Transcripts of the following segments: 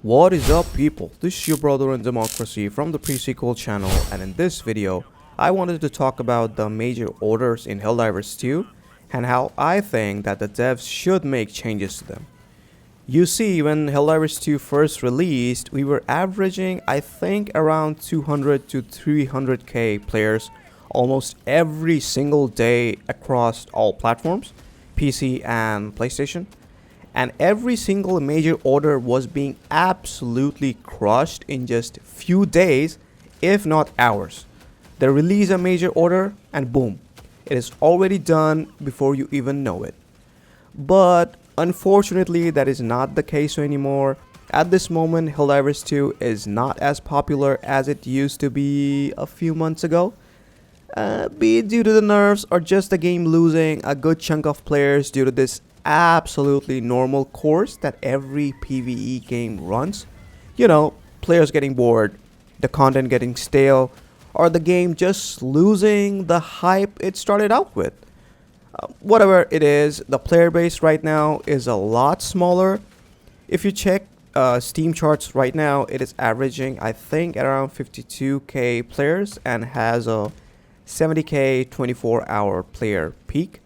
What is up, people? This is your brother in democracy from the pre-sequel channel, and in this video I wanted to talk about the major orders in Helldivers 2 and how I think that the devs should make changes to them. You see, when Helldivers 2 first released, we were averaging I think around 200 to 300k players almost every single day across all platforms, PC and PlayStation. And every single major order was being absolutely crushed in just few days, if not hours. They release a major order and boom, it is already done before you even know it. But unfortunately, that is not the case anymore. At this moment, Helldivers 2 is not as popular as it used to be a few months ago. Be it due to the nerfs or just the game losing a good chunk of players due to this absolutely normal course that every PvE game runs. You know, players getting bored, the content getting stale, or the game just losing the hype it started out with. Whatever it is, the player base right now is a lot smaller. If you check Steam charts right now, it is averaging I think around 52k players and has a 70k 24-hour player peak.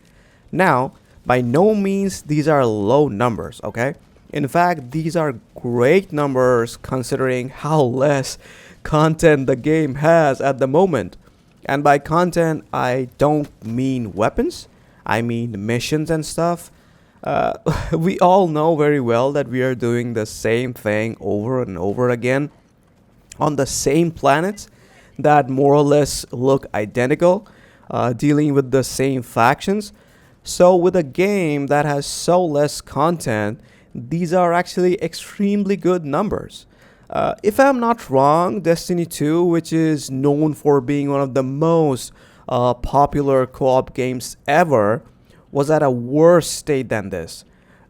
Now, by no means these are low numbers, okay? In fact, these are great numbers considering how less content the game has at the moment. And by content, I don't mean weapons, I mean missions and stuff. We all know very well that we are doing the same thing over and over again on the same planets that more or less look identical, dealing with the same factions. So with a game that has so less content, these are actually extremely good numbers. If I'm not wrong, Destiny 2, which is known for being one of the most popular co-op games ever, was at a worse state than this.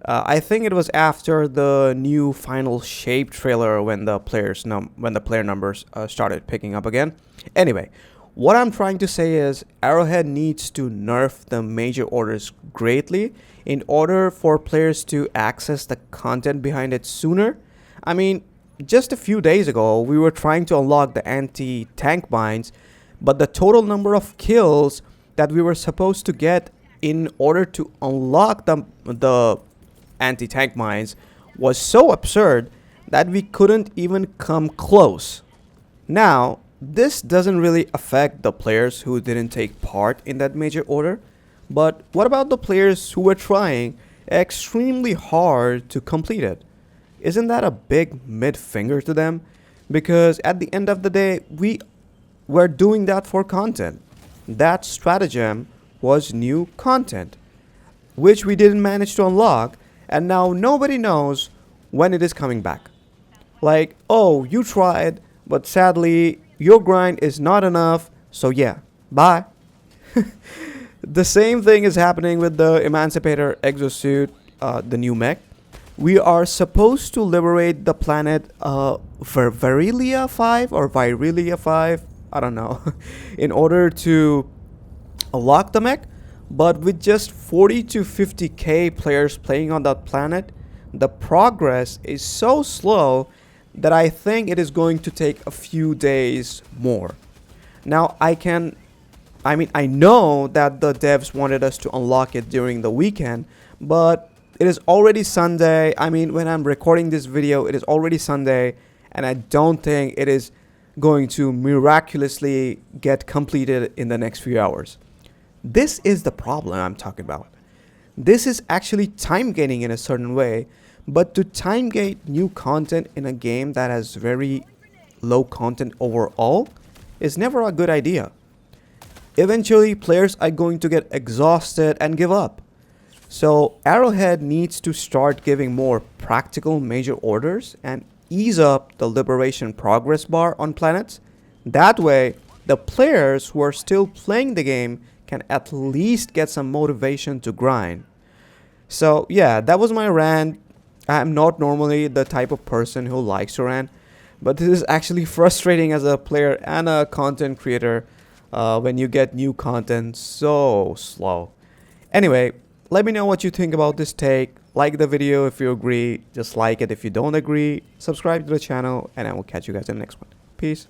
I think it was after the new Final Shape trailer when the player numbers started picking up again. Anyway, what I'm trying to say is Arrowhead needs to nerf the major orders greatly in order for players to access the content behind it sooner. I mean, just a few days ago, we were trying to unlock the anti-tank mines, but the total number of kills that we were supposed to get in order to unlock the anti-tank mines was so absurd that we couldn't even come close. Now, this doesn't really affect the players who didn't take part in that major order, but what about the players who were trying extremely hard to complete it? Isn't that a big mid-finger to them? Because at the end of the day, we were doing that for content. That stratagem was new content, which we didn't manage to unlock, and now nobody knows when it is coming back. Like, oh, you tried, but sadly, your grind is not enough, so yeah, bye. The same thing is happening with the Emancipator Exosuit, the new mech. We are supposed to liberate the planet Virelia 5 or Virelia 5, I don't know, in order to unlock the mech. But with just 40 to 50k players playing on that planet, the progress is so slow that I think it is going to take a few days more. Now I know that the devs wanted us to unlock it during the weekend, but it is already Sunday. I mean, when I'm recording this video, it is already Sunday, and I don't think it is going to miraculously get completed in the next few hours. This is the problem I'm talking about. This is actually time gaining in a certain way, but to time gate new content in a game that has very low content overall is never a good idea. Eventually, players are going to get exhausted and give up. So Arrowhead needs to start giving more practical major orders and ease up the liberation progress bar on planets. That way, the players who are still playing the game can at least get some motivation to grind. So yeah, that was my rant. I'm not normally the type of person who likes to rant, but this is actually frustrating as a player and a content creator when you get new content so slow. Anyway, let me know what you think about this take. Like the video if you agree, just like it if you don't agree, subscribe to the channel, and I will catch you guys in the next one. Peace.